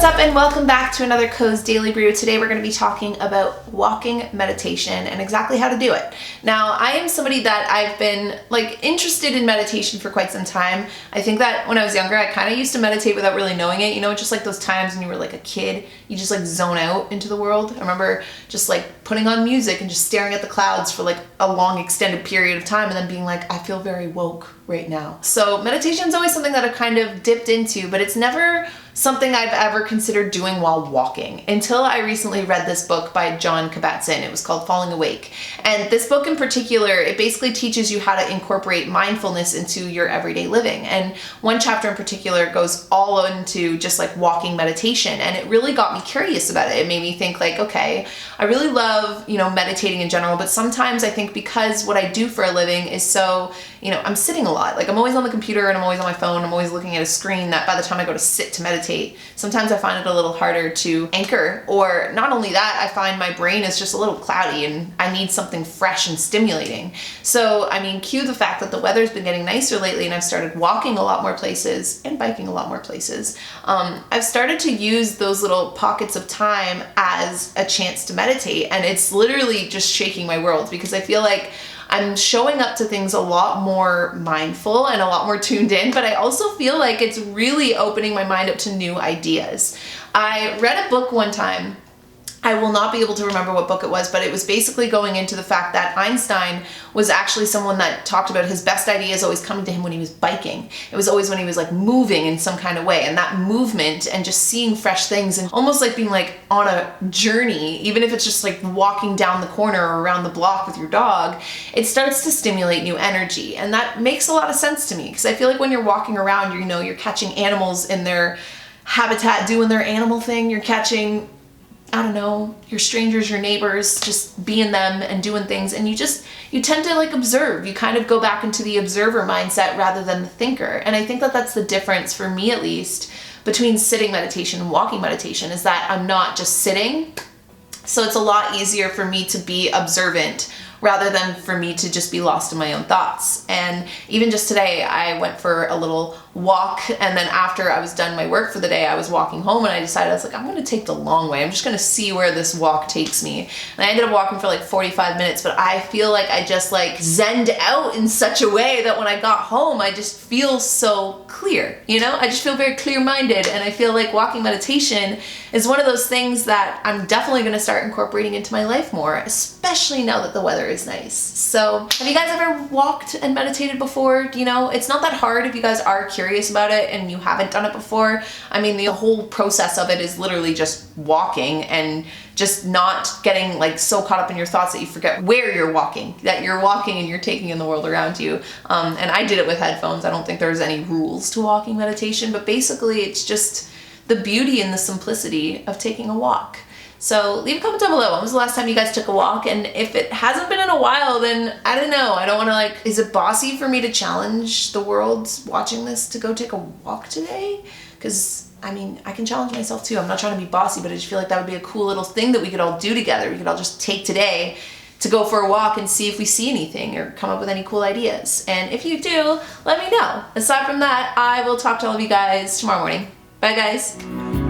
What's up and welcome back to another Koze Daily Brew. Today we're going to be talking about walking meditation and exactly how to do it. Now, I am somebody that I've been interested in meditation for quite some time. I think that when I was younger, I kind of used to meditate without really knowing it. You know, just like those times when you were like a kid, you just like zone out into the world. I remember just like putting on music and just staring at the clouds for like a long extended period of time and then being like, I feel very woke right now. So meditation is always something that I've kind of dipped into, but it's never something I've ever considered doing while walking until I recently read this book by John Kabat-Zinn. It was called Falling Awake. And this book in particular, it basically teaches you how to incorporate mindfulness into your everyday living. And one chapter in particular goes all into just like walking meditation. And it really got me curious about it. It made me think like, okay, I really love, meditating in general, but sometimes I think because what I do for a living is so, I'm sitting a lot. Like I'm always on the computer and I'm always on my phone. I'm always looking at a screen that by the time I go to sit to meditate, sometimes I find it a little harder to anchor. Or not only that, I find my brain is just a little cloudy and I need something fresh and stimulating. So, cue the fact that the weather's been getting nicer lately and I've started walking a lot more places and biking a lot more places. I've started to use those little pockets of time as a chance to meditate, and it's literally just shaking my world because I feel like I'm showing up to things a lot more mindful and a lot more tuned in, but I also feel like it's really opening my mind up to new ideas. I read a book one time. I will not be able to remember what book it was, but it was basically going into the fact that Einstein was actually someone that talked about his best ideas always coming to him when he was biking. It was always when he was like moving in some kind of way, and that movement and just seeing fresh things and almost like being like on a journey, even if it's just like walking down the corner or around the block with your dog, it starts to stimulate new energy. And that makes a lot of sense to me because I feel like when you're walking around, you're catching animals in their habitat doing their animal thing. You're catching your strangers, your neighbors, just being them and doing things. And you tend to like observe. You kind of go back into the observer mindset rather than the thinker. And I think that that's the difference for me, at least, between sitting meditation and walking meditation, is that I'm not just sitting. So it's a lot easier for me to be observant rather than for me to just be lost in my own thoughts. And even just today, I went for a little walk, and then after I was done my work for the day, I was walking home and I decided, I was like, I'm gonna take the long way. I'm just gonna see where this walk takes me. And I ended up walking for like 45 minutes, but I feel like I just like zenned out in such a way that when I got home, I just feel so clear, I just feel very clear-minded, and I feel like walking meditation is one of those things that I'm definitely gonna start incorporating into my life more, especially now that the weather is nice. So have you guys ever walked and meditated before? It's not that hard if you guys are curious about it and you haven't done it before. The whole process of it is literally just walking and just not getting like so caught up in your thoughts that you forget where you're walking, that you're walking and you're taking in the world around you. And I did it with headphones. I don't think there's any rules to walking meditation, but basically it's just the beauty and the simplicity of taking a walk. So leave a comment down below. When was the last time you guys took a walk? And if it hasn't been in a while, then I don't know. I don't want to is it bossy for me to challenge the world watching this to go take a walk today? Because I can challenge myself too. I'm not trying to be bossy, but I just feel like that would be a cool little thing that we could all do together. We could all just take today to go for a walk and see if we see anything or come up with any cool ideas. And if you do, let me know. Aside from that, I will talk to all of you guys tomorrow morning. Bye guys.